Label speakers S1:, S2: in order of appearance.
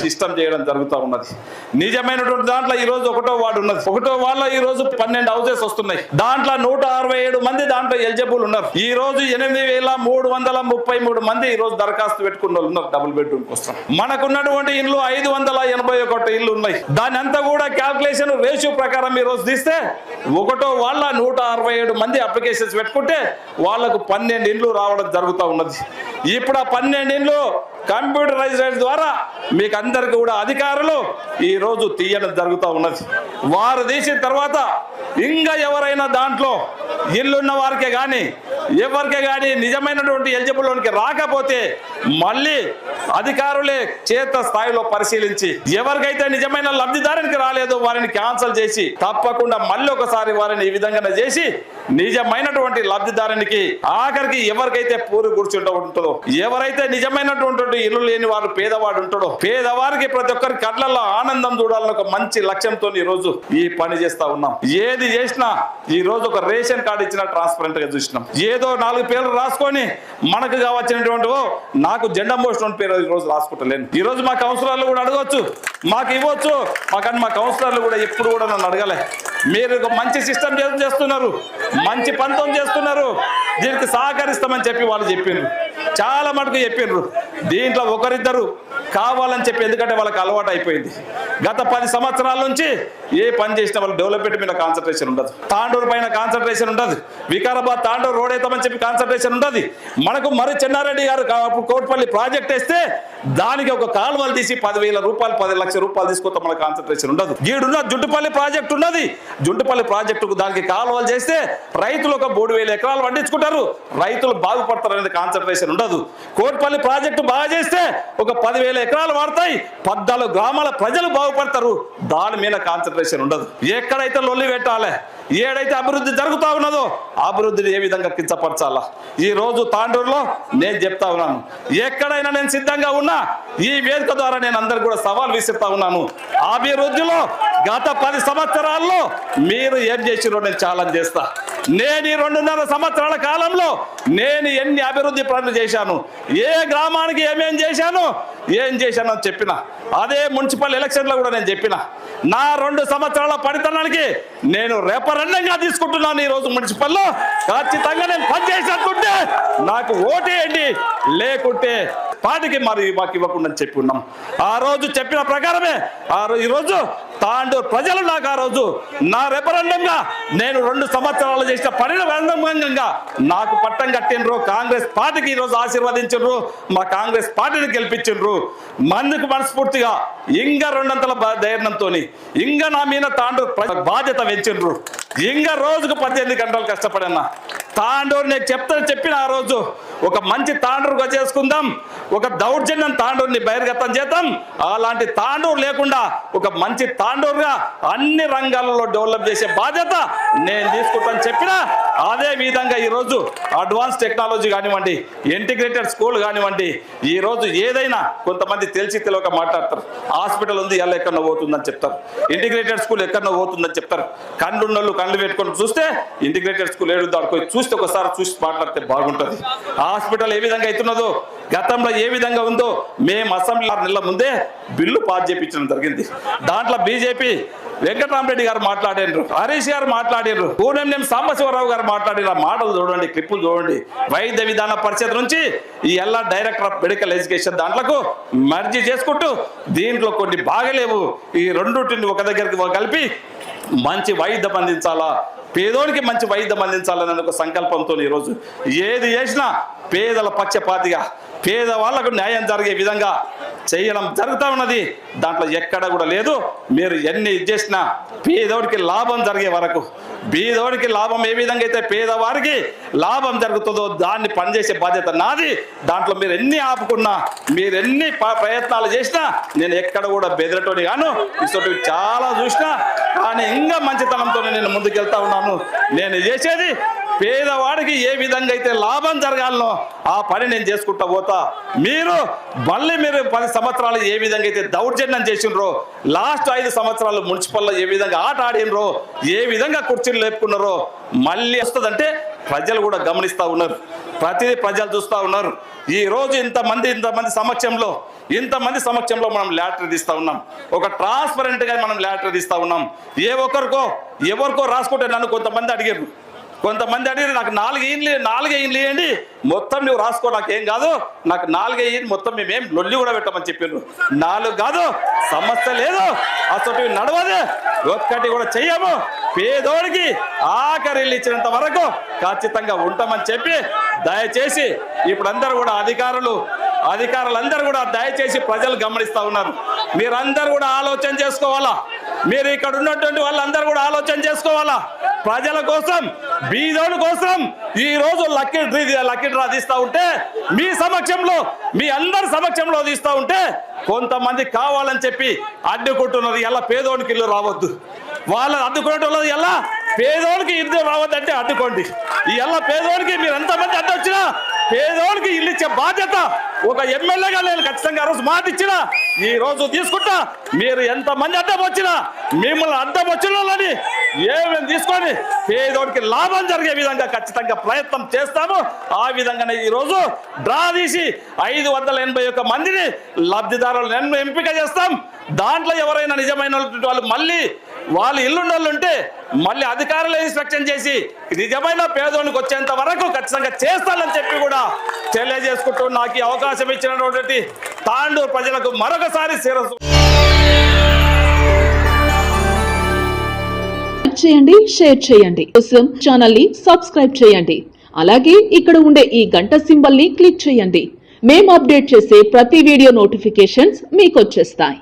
S1: System చేయడం జరుగుతూ ఉన్నది. నిజమైనటువంటి దాంట్లో ఈ రోజు 1వ వార్డు ఉన్నది. 1వ వార్డులో ఈ రోజు 12 హౌసెస్ వస్తున్నాయి. దాంట్లో 167 మంది దాంట్లో ఎలిజిబుల్ ఉన్నారు. ఈ రోజు 8,333 మంది ఈ రోజు దరఖాస్తు పెట్టుకున్న వాళ్ళు ఉన్నారు డబుల్ బెడ్రూమ్ కోసం. మనకున్నటువంటి ఇల్లు 581 ఇల్లు ఉన్నాయి. దాని అంతా కూడా క్యాల్కులేషన్ రేషియో ప్రకారం ఈ రోజు తీస్తే 1వ వార్డులో 167 మంది అప్లికేషన్స్ పెట్టుకుంటే వాళ్లకు 12 ఇండ్లు రావడం జరుగుతూ ఉన్నది. ఇప్పుడు ఆ 12 ఇండ్లు కంప్యూటరైజ్డ్ ద్వారా మీకు అందరికి కూడా అధికారులు ఈ రోజు తీయడం జరుగుతూ ఉన్నది. వారు తీసిన తర్వాత ఇంకా ఎవరైనా దాంట్లో ఇల్లున్న వారికే కానీ ఎవరికే కానీ నిజమైనటువంటి ఎలిజిబుల్లోనికి రాకపోతే మళ్ళీ అధికారులే చేత స్థాయిలో పరిశీలించి ఎవరికైతే నిజమైన లబ్ధిదారునికి రాలేదో వారిని క్యాన్సల్ చేసి తప్పకుండా మళ్ళీ ఒకసారి వారిని ఈ విధంగా చేసి నిజమైనటువంటి లబ్ధిదారునికి ఆఖరికి ఎవరికైతే పూరి కూర్చుంటూ ఎవరైతే నిజమైనటువంటి ఇల్లు లేని వారు పేదవాడు ఉంటాడో పేదవారికి ప్రతి ఒక్కరి కళ్ళల్లో ఆనందం చూడాలని ఒక మంచి లక్ష్యంతో ఈ రోజు ఈ పని చేస్తా ఉన్నాం. ఏది చేసినా ఈ రోజు ఒక రేషన్ కార్డు ఇచ్చిన ట్రాన్స్పరెంట్ గా చూసినాం. ఏదో 4 పేర్లు రాసుకొని మనకు కావచ్చినటువంటి నాకు జెండా మోషన్ పేరు ఈ రోజు రాసుకుంటలేను. ఈ రోజు మా కౌన్సిలర్లు కూడా అడగవచ్చు, మాకు ఇవ్వచ్చు, కానీ మా కౌన్సిలర్లు కూడా ఎప్పుడు కూడా నన్ను అడగలే. మీరు మంచి సిస్టమ్ చేస్తున్నారు, మంచి పంతం చేస్తున్నారు, దీనికి సహకరిస్తామని చెప్పి వాళ్ళు చెప్పిండ్రు. చాలా మటుకు చెప్పిండ్రు. దీంట్లో ఒకరిద్దరు కావాలని చెప్పి ఎందుకంటే వాళ్ళకి అలవాటు అయిపోయింది. గత 10 సంవత్సరాల నుంచి ఏ పని చేసినా వాళ్ళు డెవలప్మెంట్ మీద కాన్సన్ట్రేషన్ ఉండదు, తాండూరు పైన కాన్సన్ట్రేషన్ ఉండదు, వికారాబాద్ తాండూరు రోడ్ అవుతామని చెప్పి కాన్సన్ట్రేషన్ ఉండదు. మనకు మరి చెన్నారెడ్డి గారు కోట్పల్లి ప్రాజెక్ట్ వేస్తే దానికి ఒక కాలువలు తీసి 10,000 రూపాయలు 10 లక్షల రూపాయలు తీసుకొస్తాం, మన కాన్సన్ట్రేషన్ ఉండదు. గీడున్న జుట్టుపల్లి ప్రాజెక్ట్ ఉన్నది, జుట్టుపల్లి ప్రాజెక్టుకు దానికి కాలువలు చేస్తే రైతులు ఒక 3,000 ఎకరాలు పండించుకుంటారు, రైతులు బాగుపడతారు అనేది కాన్సన్ట్రేషన్ ఉండదు. కోట్పల్లి ప్రాజెక్టు బాగా చేస్తే ఒక 10,000 ఎకరాలు వాడతాయి, 14 గ్రామాల ప్రజలు బాగుపడతారు, దాని మీద కాన్సన్ట్రేషన్ ఉండదు. ఎక్కడైతే లొల్లి పెట్టాలి, ఏడైతే అభివృద్ధి జరుగుతా ఉన్నదో అభివృద్ధిని ఏ విధంగా కించపరచాలా ఈ రోజు తాండూరులో నేను చెప్తా ఉన్నాను. ఎక్కడైనా నేను సిద్ధంగా ఉన్నా ఈ వేదిక ద్వారా నేను అందరికి కూడా సవాల్ విసిరుతా ఉన్నాను. అభివృద్ధిలో గత 10 సంవత్సరాల్లో మీరు ఏం చేసిరో నేను ఛాలెంజ్ చేస్తా. నేను ఈ 2.5 సంవత్సరాల కాలంలో నేను ఎన్ని అభివృద్ధి పనులు చేశాను, ఏ గ్రామానికి ఏమేం చేశాను అని చెప్పిన అదే మున్సిపల్ ఎలక్షన్లో కూడా నేను చెప్పిన. నా 2 సంవత్సరాల పనితనానికి నేను రెఫరెండంగా తీసుకుంటున్నాను. ఈ రోజు మున్సిపల్లో ఖచ్చితంగా నేను పనిచేసేటుంటే నాకు ఓటేయండి, లేకుంటే పాటికి మరి మాకు ఇవ్వకుండా చెప్పి ఉన్నాం. ఆ రోజు చెప్పిన ప్రకారమే ఈరోజు తాండూరు ప్రజలు నాకు ఆ రోజు నా రెఫరెండంగా నేను 2 సంవత్సరాలు చేసిన పరిణామంగా నాకు పట్టం కట్టిండ్రు. కాంగ్రెస్ పార్టీకి ఈరోజు ఆశీర్వదించు, మా కాంగ్రెస్ పార్టీని గెలిపించిండ్రు. మందుకు మనస్ఫూర్తిగా ఇంకా 200 ధైర్యంతో ఇంకా నా మీద తాండూరు బాధ్యత పెంచిండ్రు. ఇంకా రోజుకు 18 గంటలు కష్టపడన్నా తాండూరు నేను చెప్పిన ఆ రోజు ఒక మంచి తాండూరుగా చేసుకుందాం, ఒక దౌర్జన్యం తాండూరుని బహిర్గతం చేద్దాం. అలాంటి తాండూరు లేకుండా ఒక మంచి తాండూరుగా అన్ని రంగాలలో డెవలప్ చేసే బాధ్యత నేను తీసుకుంటాను చెప్పిన అదే విధంగా ఈరోజు అడ్వాన్స్ టెక్నాలజీ కానివ్వండి, ఇంటిగ్రేటెడ్ స్కూల్ కానివ్వండి, ఈరోజు ఏదైనా కొంతమంది తెలిసి తెలియక మాట్లాడతారు. హాస్పిటల్ ఉంది ఎలా ఎక్కడో పోతుందని చెప్తారు, ఇంటిగ్రేటెడ్ స్కూల్ ఎక్కడో పోతుందని చెప్తారు. కళ్ళు పెట్టుకొని చూస్తే ఇంటిగ్రేటెడ్ స్కూల్ ఏడుందో అడుకొని చూస్తే ఒకసారి చూసి మాట్లాడితే బాగుంటుంది. హాస్పిటల్ ఏ విధంగా అవుతున్నదో గతంలో ఏ విధంగా ఉందో మేము అసెంబ్లీ 6 నెలల ముందే బిల్లు పాస్ చేయించడం జరిగింది. దాంట్లో బీజేపీ వెంకటరామరెడ్డి గారు మాట్లాడారు, హరీష్ గారు మాట్లాడారు, కూనంనేని సాంబశివరావు గారు మాట్లాడిన మాటలు చూడండి, క్లిప్పులు చూడండి. వైద్య విధాన పరిషత్ నుంచి ఈ ఎల్లా డైరెక్టర్ ఆఫ్ మెడికల్ ఎడ్యుకేషన్ దాంట్లకు మర్జీ చేసుకుంటూ దీంట్లో కొన్ని బాగలేవు, ఈ రెండుటిని ఒక దగ్గరికి కలిపి మంచి వైద్యం అందించాలా, పేదోడికి మంచి వైద్యం అందించాలనే ఒక సంకల్పంతో ఈరోజు ఏది చేసినా పేదల పక్షపాతిగా పేదవాళ్లకు న్యాయం జరిగే విధంగా చేయడం జరుగుతూ ఉన్నది. దాంట్లో ఎక్కడ కూడా లేదు. మీరు ఎన్ని చేసినా పేదోడికి లాభం జరిగే వరకు, బీదోడికి లాభం ఏ విధంగా అయితే పేదవారికి లాభం జరుగుతుందో దాన్ని పనిచేసే బాధ్యత నాది. దాంట్లో మీరు ఎన్ని ఆపుకున్నా, మీరు ఎన్ని ప్రయత్నాలు చేసినా నేను ఎక్కడ కూడా బెదిరటోని గాను ఇటువంటి చాలా చూసినా, కానీ ఇంకా మంచితనంతో నేను ముందుకెళ్తా ఉన్నాను. నేను చేసేది పేదవాడికి ఏ విధంగా అయితే లాభం జరగాలనో ఆ పని నేను చేసుకుంటా పోతా. మీరు 10 సంవత్సరాలు ఏ విధంగా అయితే దౌర్జన్యం చేసినరో, లాస్ట్ 5 సంవత్సరాలు మున్సిపల్లో ఏ విధంగా ఆట ఆడినరో, ఏ విధంగా కుర్చీలు లేపుకున్నారో మళ్ళీ వస్తుందంటే ప్రజలు కూడా గమనిస్తూ ఉన్నారు. ప్రతిదీ ప్రజలు చూస్తూ ఉన్నారు. ఈ రోజు ఇంతమంది సమక్షంలో మనం లాటరీ తీస్తా ఉన్నాం. ఒక ట్రాన్స్పరెంట్ గా మనం లాటరీ తీస్తా ఉన్నాం. ఎవరికో రాసుకుంటే నన్ను కొంతమంది అడిగారు నాకు 4 ఇండ్లు ఇవ్వండి, మొత్తం నువ్వు రాసుకో, నాకేం కాదు, నాకు 4 ఇవ్వండి, మొత్తం మేమేం లొల్లి కూడా పెట్టమని చెప్పారు. 4 కాదు, సమస్య లేదు, అసలు నడవదు, ఒక్కటి కూడా చెయ్యము. పేదోడికి ఆఖరి ఇల్లు ఇచ్చినంత వరకు ఖచ్చితంగా ఉంటామని చెప్పి దయచేసి ఇప్పుడు అందరూ కూడా అధికారులందరూ కూడా దయచేసి ప్రజలు గమనిస్తా ఉన్నారు. మీరందరూ కూడా ఆలోచన చేసుకోవాలా. మీరు ఇక్కడ ఉన్నటువంటి వాళ్ళందరూ కూడా ఆలోచన చేసుకోవాలా. ప్రజల కోసం, బీదోడు కోసం ఈ రోజు లక్కీ డ్రా తీస్తా ఉంటే మీ అందరి సమక్షంలో తీస్తా ఉంటే కొంతమంది కావాలని చెప్పి అడ్డుకుంటున్నారు. ఎలా పేదోడికి ఇల్లు రావద్దు, వాళ్ళని అడ్డుకునేటోళ్ళది ఎలా పేదోడికి ఇల్లు రావద్దంటే అడ్డుకోండి. ఎలా పేదోడికి మీరు ఎంతమంది అడ్డు వచ్చినా పేదోడికి ఇల్లు ఇచ్చే బాధ్యత ఒక ఎమ్మెల్యేగా నేను ఖచ్చితంగా ఆ రోజు మాట ఇచ్చినా ఈ రోజు తీసుకుంటా. మీరు ఎంతమంది అడ్డం వచ్చినా మిమ్మల్ని అడ్డం వచ్చిన వాళ్ళని ఏమేమి తీసుకొని పేదోడికి లాభం జరిగే విధంగా ఖచ్చితంగా ప్రయత్నం చేస్తాము. ఆ విధంగానే ఈ రోజు డ్రా తీసి 581 మందిని లబ్ధిదారులను ఎంపిక చేస్తాం. దాంట్లో ఎవరైనా నిజమైన వాళ్ళు మళ్ళీ వాళ్ళు ఇల్లుండోళ్ళు ఉంటే మళ్ళీ అధికారులు ఇన్స్పెక్షన్ చేసి నిజమైన పేదోనికి వచ్చేంత వరకు ఖచ్చితంగా చేస్తానని చెప్పి కూడా తెలియజేసుకుంటూ నాకు ఈ అవకాశం ఇచ్చినటువంటి తాండూరు ప్రజలకు మరొకసారి శిరస్సు
S2: చేయండి, షేర్ చేయండి. కోసం ఛానల్ ని సబ్స్క్రైబ్ చేయండి. అలాగే ఇక్కడ ఉండే ఈ గంట సింబల్ ని క్లిక్ చేయండి. మేము అప్డేట్ చేసే ప్రతి వీడియో నోటిఫికేషన్స్ మీకు వచ్చేస్తాయి.